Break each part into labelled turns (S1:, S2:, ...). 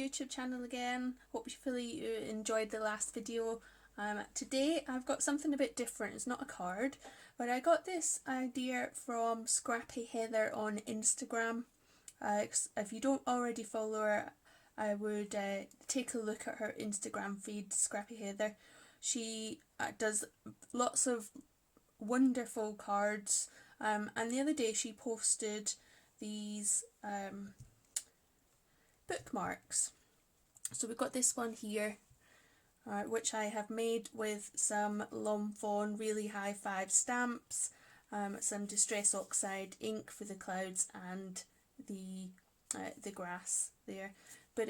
S1: YouTube channel again. Hopefully you enjoyed the last video. Today I've got something a bit different. It's not a card, but I got this idea from Scrappy Heather on Instagram. If you don't already follow her, I would take a look at her Instagram feed, Scrappy Heather. She does lots of wonderful cards, and the other day she posted these bookmarks. So we've got this one here, which I have made with some Fawn really high 5 stamps, some Distress Oxide ink for the clouds and the grass there. But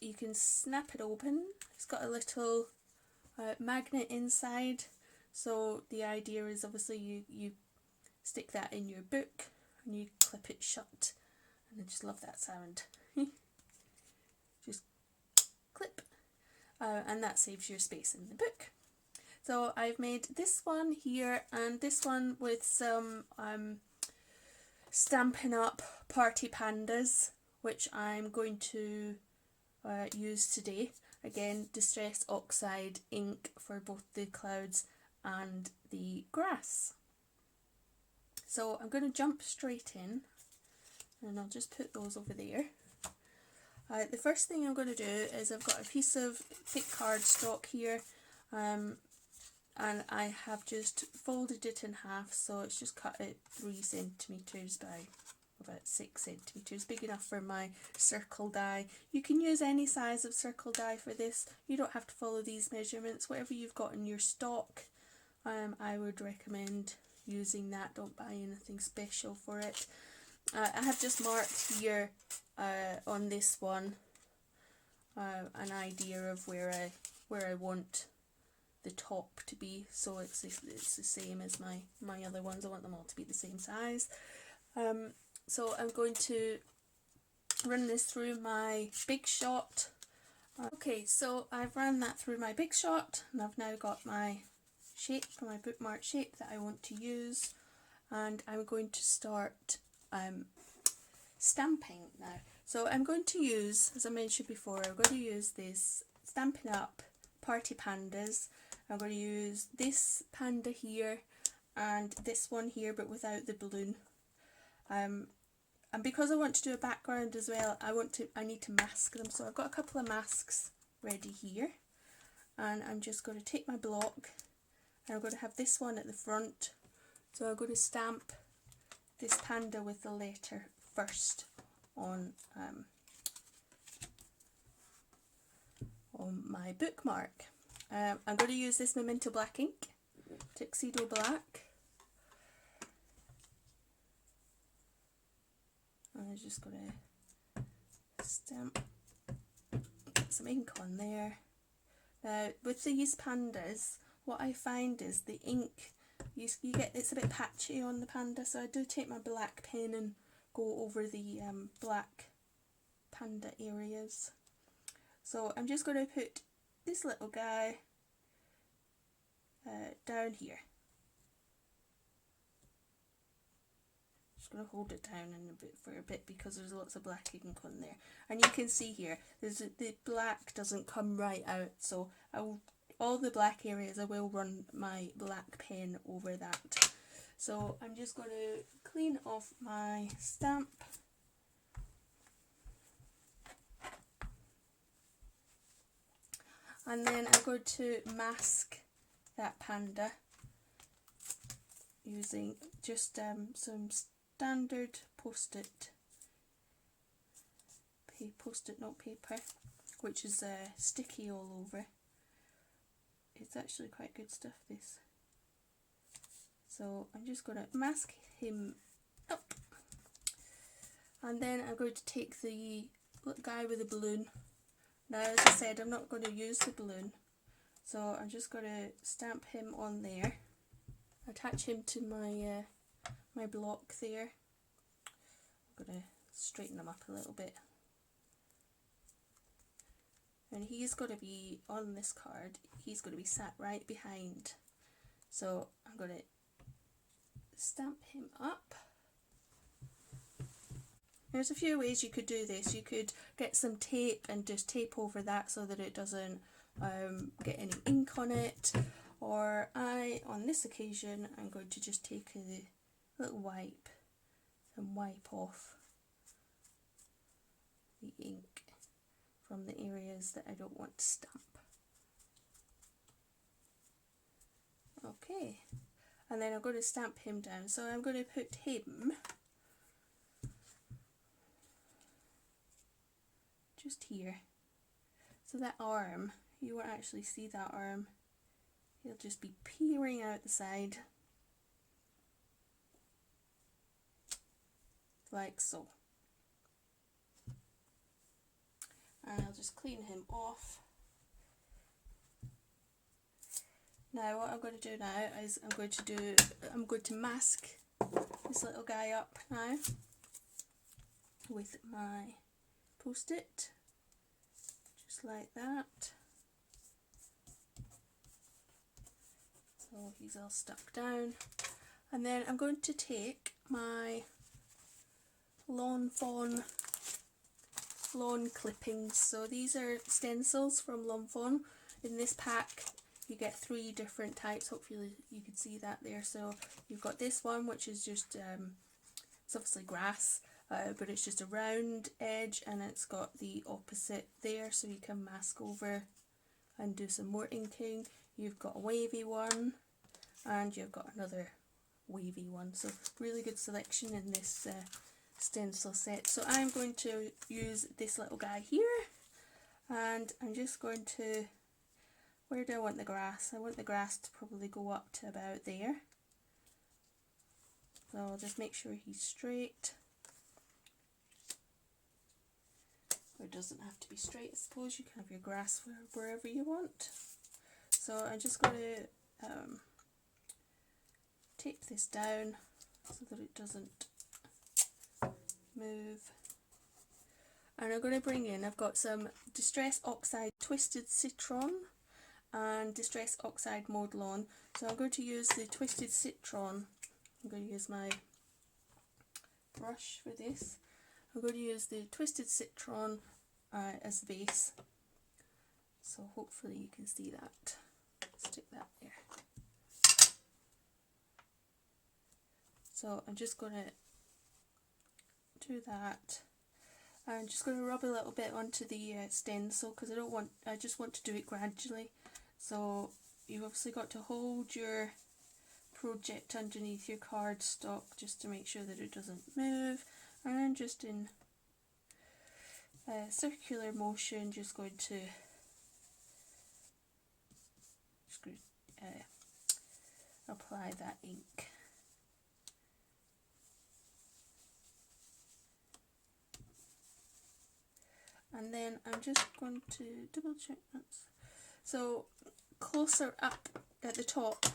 S1: you can snap it open. It's got a little magnet inside. So the idea is obviously you stick that in your book and you clip it shut. And I just love that sound. Just clip. And that saves your space in the book. So I've made this one here and this one with some Stampin' Up! Party Pandas, which I'm going to use today. Again, Distress Oxide ink for both the clouds and the grass. So I'm going to jump straight in and I'll just put those over there. The first thing I'm going to do is I've got a piece of thick cardstock here, and I have just folded it in half, so it's just cut at 3 centimetres by about 6 centimetres, big enough for my circle die. You can use any size of circle die for this. You don't have to follow these measurements. Whatever you've got in your stock, I would recommend using that. Don't buy anything special for it. I have just marked here on this one an idea of where I want the top to be, so it's the same as my other ones. I want them all to be the same size. So I'm going to run this through my Big Shot. Okay, so I've run that through my Big Shot and I've now got my shape, my bookmark shape that I want to use, and I'm going to start stamping now. So I'm going to use, as I mentioned before, I'm going to use this Stampin' Up! Party Pandas. I'm going to use this panda here and this one here, but without the balloon. And because I want to do a background as well, I need to mask them. So I've got a couple of masks ready here, and I'm just going to take my block and I'm going to have this one at the front. So I'm going to stamp this panda with the letter first on my bookmark. I'm going to use this Momento black ink, Tuxedo black. I'm just going to stamp, get some ink on there. Now with these pandas, what I find is the ink, you get, it's a bit patchy on the panda, so I do take my black pen and go over the black panda areas. So I'm just going to put this little guy down here. Just going to hold it down for a bit because there's lots of black ink on there, and you can see here the black doesn't come right out, so all the black areas I will run my black pen over that. So I'm just going to clean off my stamp. And then I'm going to mask that panda using just some standard post-it note paper, which is sticky all over. It's actually quite good stuff, this. So I'm just going to mask him up, and then I'm going to take the little guy with the balloon. Now, as I said, I'm not going to use the balloon, so I'm just going to stamp him on there, attach him to my my block there. I'm going to straighten him up a little bit, and he's going to be on this card. He's going to be sat right behind, so I'm going to stamp him up. There's a few ways you could do this. You could get some tape and just tape over that so that it doesn't get any ink on it. Or on this occasion, I'm going to just take a little wipe and wipe off the ink from the areas that I don't want to stamp. Okay, and then I'm going to stamp him down. So I'm going to put him just here. So that arm, you won't actually see that arm. He'll just be peering out the side. Like so. And I'll just clean him off. Now what I'm going to do now is I'm going to mask this little guy up now with my Post-it, just like that. So he's all stuck down. And then I'm going to take my Fawn lawn clippings. So these are stencils from Fawn. In this pack you get 3 different types. Hopefully you can see that there. So you've got this one, which is just it's obviously grass, but it's just a round edge, and it's got the opposite there, so you can mask over and do some more inking. You've got a wavy one, and you've got another wavy one. So really good selection in this stencil set. So I'm going to use this little guy here, and I'm just going to, where do I want the grass? I want the grass to probably go up to about there. So I'll just make sure he's straight. Or it doesn't have to be straight, I suppose. You can have your grass wherever you want. So I'm just going to tape this down so that it doesn't move. And I'm going to bring in, I've got some Distress Oxide Twisted Citron and Distress Oxide Mowed Lawn. So I'm going to use the Twisted Citron. I'm going to use my brush for this. I'm going to use the Twisted Citron as the base. So hopefully you can see that. Stick that there. So I'm just going to do that. I'm just going to rub a little bit onto the stencil because I just want to do it gradually. So you've obviously got to hold your project underneath your cardstock just to make sure that it doesn't move, and I'm just in circular motion just going to apply that ink. And then I'm just going to double check that. So closer up at the top,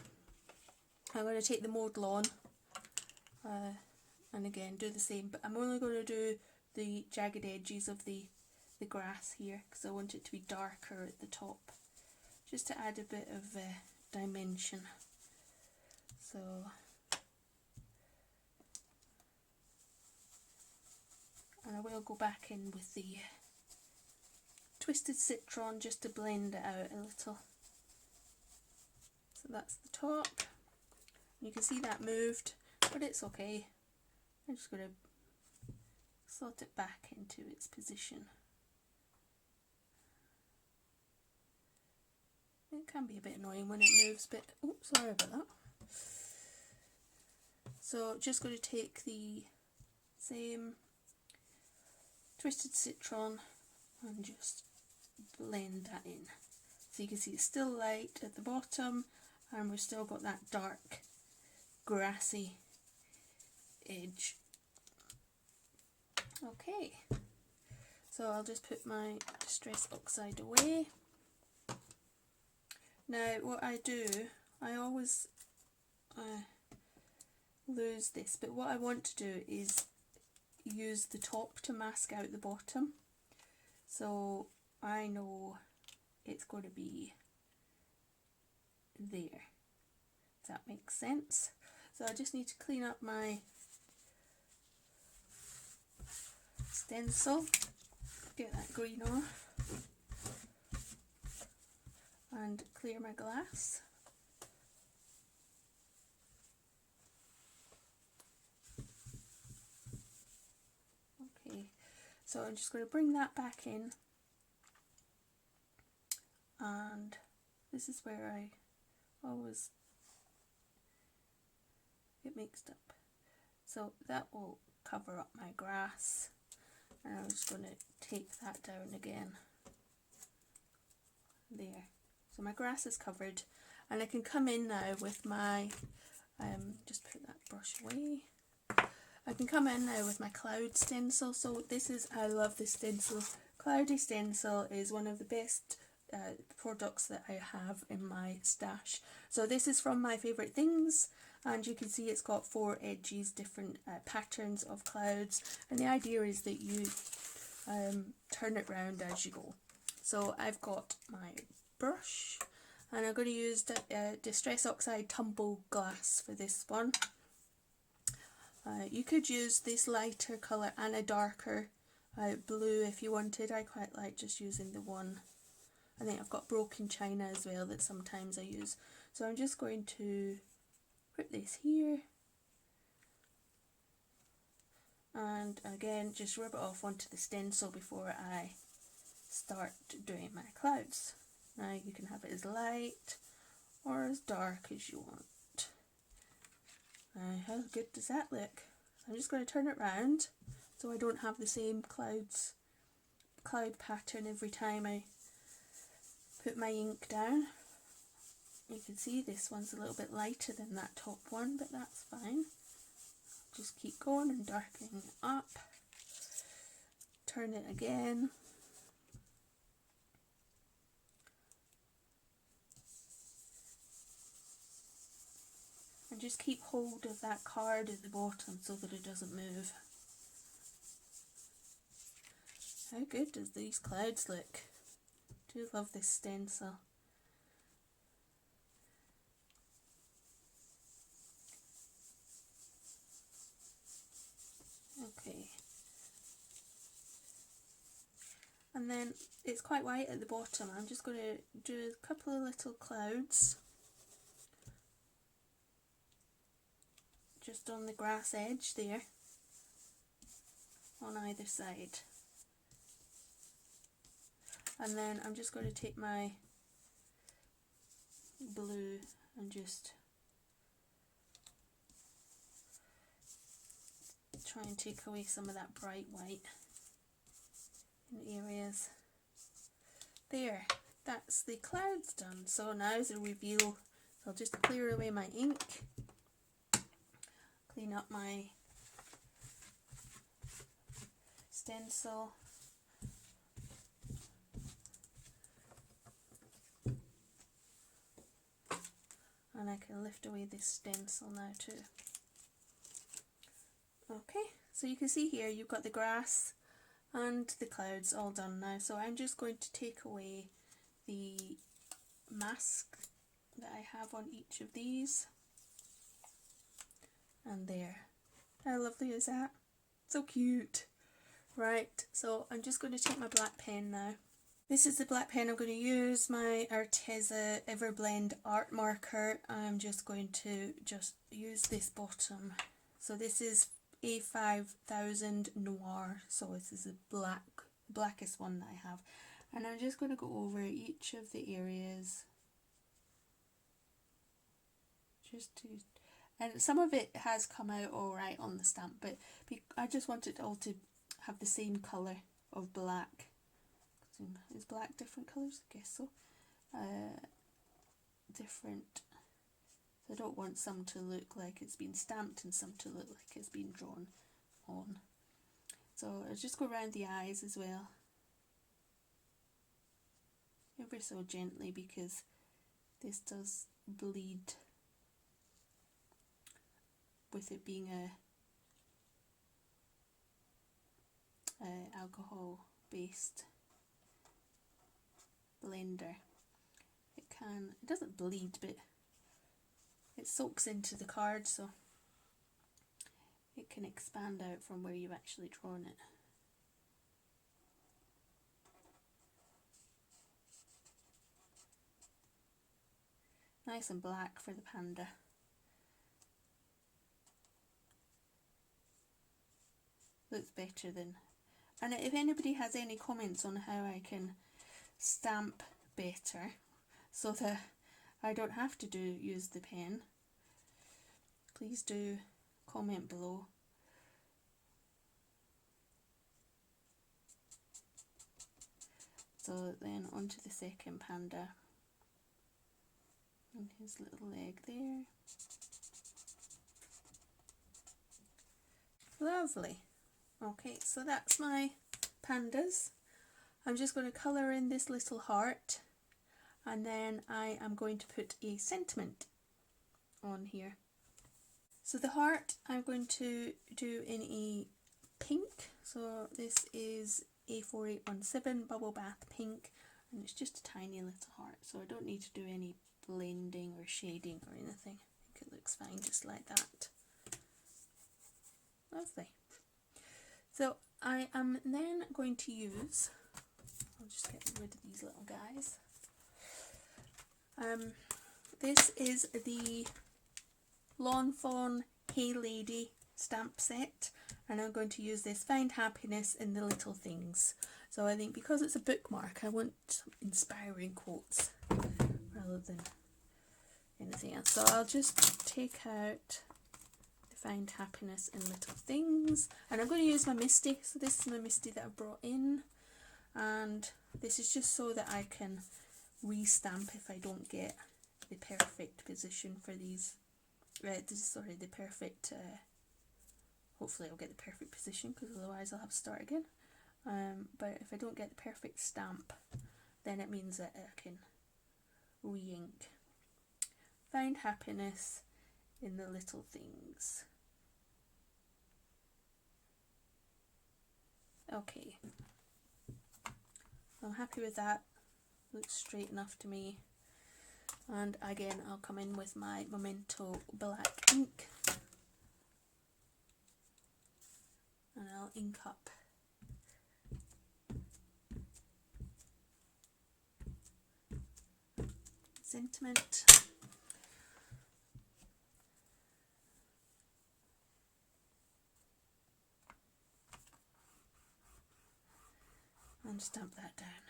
S1: I'm going to take the Mowed Lawn and again do the same, but I'm only going to do the jagged edges of the grass here because I want it to be darker at the top, just to add a bit of dimension. So and I will go back in with the Twisted Citron just to blend it out a little. So that's the top. You can see that moved, but it's okay. I'm just going to slot it back into its position. It can be a bit annoying when it moves, but oh, sorry about that. So just going to take the same Twisted Citron and just blend that in. So you can see it's still light at the bottom, and we've still got that dark grassy edge. Okay, so I'll just put my Distress Oxide away. Now what I do, I always lose this, but what I want to do is use the top to mask out the bottom. So I know it's going to be there. Does that make sense? So I just need to clean up my stencil, get that green off, and clear my glass. Okay, so I'm just going to bring that back in, and this is where I always get mixed up. So that will cover up my grass, and I'm just going to take that down again. There. So my grass is covered, and I can come in now with my, just put that brush away. I can come in now with my cloud stencil. So this is, I love this stencil. Cloudy stencil is one of the best products that I have in my stash. So this is from My Favourite Things, and you can see it's got 4 edges, different patterns of clouds, and the idea is that you turn it round as you go. So I've got my brush, and I'm going to use the Distress Oxide Tumbled glass for this one. You could use this lighter colour and a darker blue if you wanted. I quite like just using the one. I think I've got broken china as well that sometimes I use. So I'm just going to put this here, and again just rub it off onto the stencil before I start doing my clouds. Now you can have it as light or as dark as you want. Now how good does that look? So I'm just going to turn it round so I don't have the same cloud pattern every time I put my ink down. You can see this one's a little bit lighter than that top one, but that's fine. Just keep going and darkening it up. Turn it again. And just keep hold of that card at the bottom so that it doesn't move. How good does these clouds look? I do love this stencil. Okay. And then it's quite white at the bottom. I'm just going to do a couple of little clouds just on the grass edge there, on either side. And then I'm just going to take my blue and just try and take away some of that bright white in areas. There, that's the clouds done. So now the reveal, I'll just clear away my ink, clean up my stencil, and I can lift away this stencil now too. Okay, so you can see here you've got the grass and the clouds all done now. So I'm just going to take away the mask that I have on each of these. And there. How lovely is that? So cute. Right, so I'm just going to take my black pen now. This is the black pen I'm going to use, my Arteza Everblend art marker. I'm just going to use this bottom. So this is A5000 Noir, so this is the blackest one that I have. And I'm just going to go over each of the areas. And some of it has come out alright on the stamp, but I just want it all to have the same colour of black. Is black different colours? I guess so. Different. So I don't want some to look like it's been stamped and some to look like it's been drawn on. So I'll just go around the eyes as well. Ever so gently, because this does bleed with it being a alcohol based blender. It doesn't bleed, but it soaks into the card, so it can expand out from where you've actually drawn it. Nice and black for the panda. Looks better than... And if anybody has any comments on how I can stamp better so that I don't have to use the pen, please do comment below. So then onto the second panda and his little leg there. Lovely. Okay, so that's my pandas. I'm just going to colour in this little heart, and then I am going to put a sentiment on here. So the heart I'm going to do in a pink, so this is A4817 Bubble Bath Pink, and it's just a tiny little heart, so I don't need to do any blending or shading or anything. I think it looks fine just like that. Lovely. So I am then going to use, I'll just get rid of these little guys. This is the Lawn Fawn Hey Lady stamp set, and I'm going to use this Find Happiness in the Little Things. So I think because it's a bookmark, I want some inspiring quotes rather than anything else. So I'll just take out the Find Happiness in Little Things, and I'm going to use my Misti. So this is my Misti that I brought in, and this is just so that I can re-stamp if I don't get the perfect position for these. Sorry, the perfect, hopefully I'll get the perfect position, because otherwise I'll have to start again. But if I don't get the perfect stamp, then it means that I can re-ink. Find happiness in the little things. Okay, I'm happy with that. Looks straight enough to me. And again, I'll come in with my Momento black ink, and I'll ink up sentiment. And stamp that down.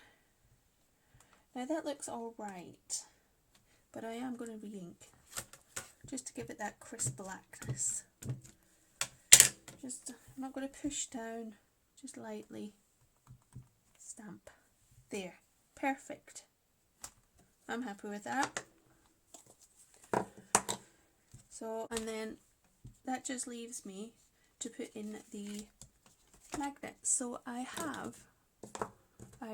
S1: Now that looks alright, but I am going to re-ink just to give it that crisp blackness. I'm not going to push down, just lightly stamp. There, perfect. I'm happy with that. So, and then that just leaves me to put in the magnets. So I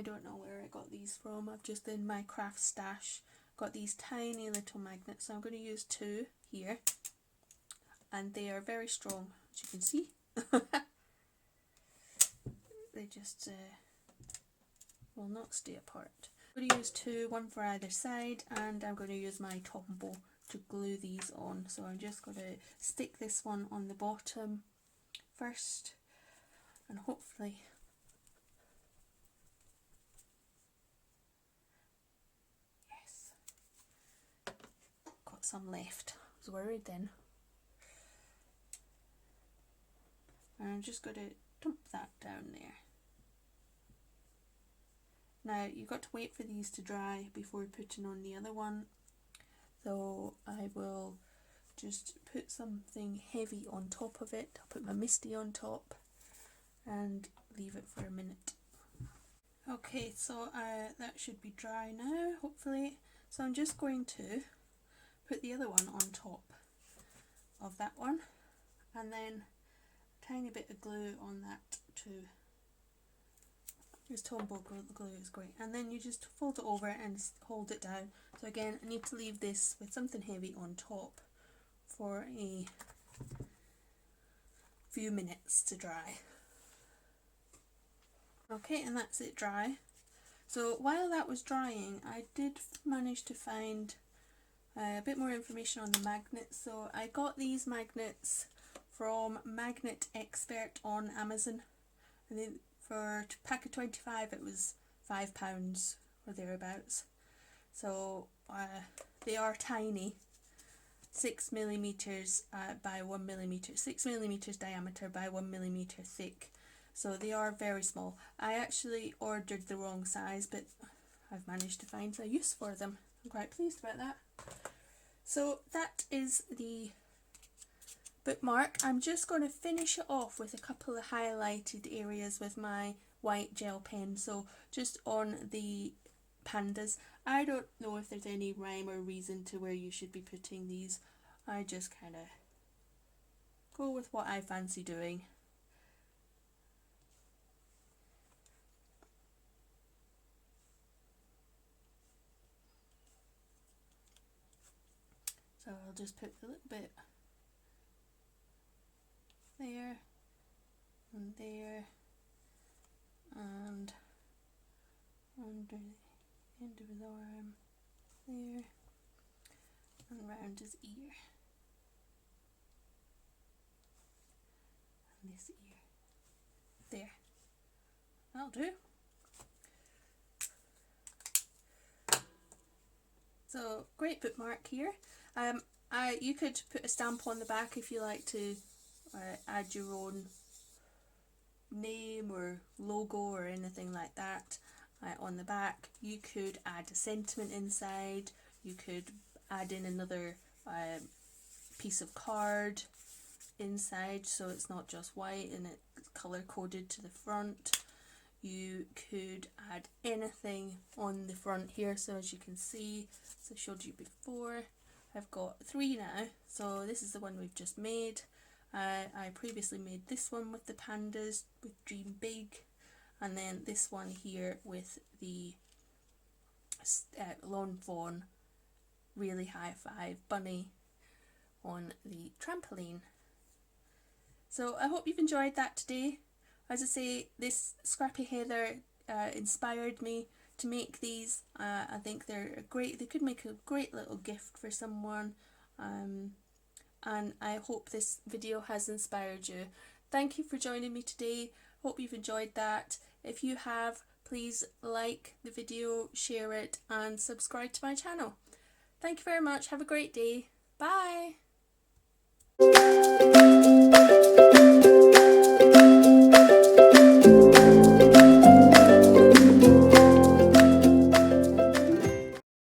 S1: don't know where I got these from. I've just in my craft stash got these tiny little magnets. So I'm going to use 2 here, and they are very strong, as you can see. They just will not stay apart. I'm going to use 2, 1 for either side, and I'm going to use my Tumbled to glue these on. So I'm just going to stick this one on the bottom first, and hopefully some left. I was worried then. And I'm just going to dump that down there. Now you've got to wait for these to dry before putting on the other one, so I will just put something heavy on top of it. I'll put my Misti on top and leave it for a minute. Okay, so that should be dry now, hopefully. So I'm just going to put the other one on top of that one, and then a tiny bit of glue on that too. Just Tumbled glue is great, and then you just fold it over and hold it down. So again, I need to leave this with something heavy on top for a few minutes to dry. Okay, and that's it dry. So while that was drying, I did manage to find a bit more information on the magnets. So I got these magnets from Magnet Expert on Amazon, and then for a pack of 25 it was £5 or thereabouts. So they are tiny, 6mm by 1mm, 6mm diameter by 1mm thick. So they are very small. I actually ordered the wrong size, but I've managed to find a use for them. I'm quite pleased about that. So that is the bookmark. I'm just going to finish it off with a couple of highlighted areas with my white gel pen. So just on the pandas, I don't know if there's any rhyme or reason to where you should be putting these. I just kind of go with what I fancy doing. So I'll just put a little bit there and there and under the end of his arm there and round his ear and this ear there. That'll do. So great bookmark here. You could put a stamp on the back if you like to add your own name or logo or anything like that on the back. You could add a sentiment inside. You could add in another piece of card inside, so it's not just white and it's color coded to the front. You could add anything on the front here. So as you can see, as I showed you before, I've got 3 now. So this is the one we've just made. I previously made this one with the pandas with Dream Big, and then this one here with the Lawn Fawn Really High Five Bunny on the trampoline. So I hope you've enjoyed that today. As I say, this Scrappy Heather inspired me to make these. I think they're great. They could make a great little gift for someone. And I hope this video has inspired you. Thank you for joining me today. Hope you've enjoyed that. If you have, please like the video, share it, and subscribe to my channel. Thank you very much. Have a great day. Bye.